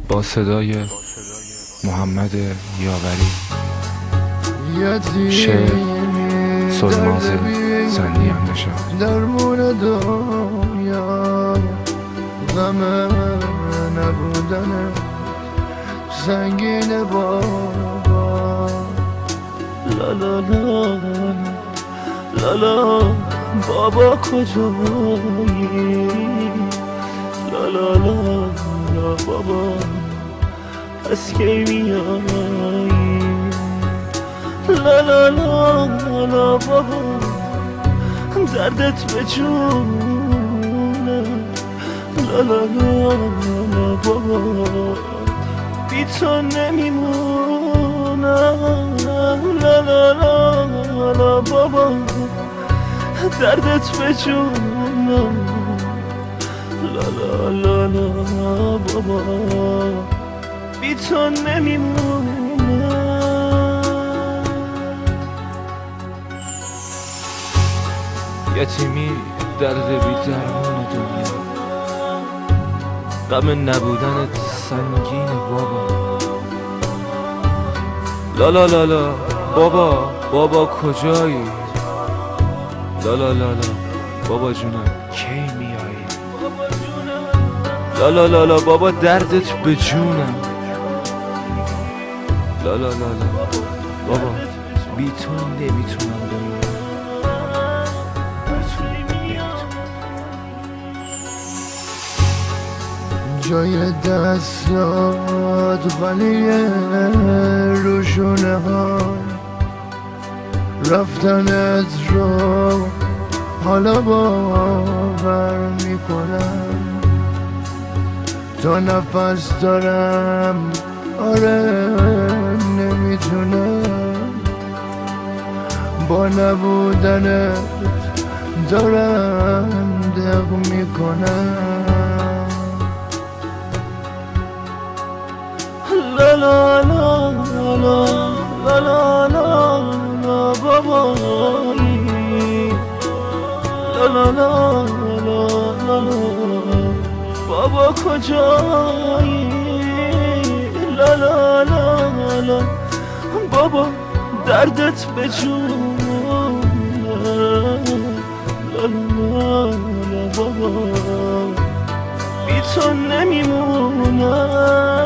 با صدای محمد یاوری، شعر سلماز زندیان نشان. درمون دنیا غم نبودن سنگین بابا. لا لا لا لا لا بابا کجایی؟ لا لا لا لا بابا از کی میایی؟ لا لا لا لا بابا دردت به جونه. لا لا لا لا بابا بی تو نمیمونم. لا لا لا لا بابا دردت به جونم. لا لا لا لا بابا بی تو نمیمونم. یتیمی درد بی درمون دنیا، غم نبودنت سنگین بابا. لا لا لا لا بابا، بابا کجایی؟ لا لا لا لا بابا جونم کی میایی؟ لا لا لا لا بابا دردت به جونم. لا لا لا لا بابا بی تو نمیتونم بمونم. جای دستات خالیه روشونه ها، رفتنت رو حالا باور میکنم. تا نفس دارم آره نمیتونم، با نبودنت دارم دق میکنم. لا لا لا لا لا لا لا لا بابایی. لا لا لا لا لا بابا کجایی؟ لا لا لا لا بابا دردت به جونم. لا لا لا بابا بی تو نمیمونم.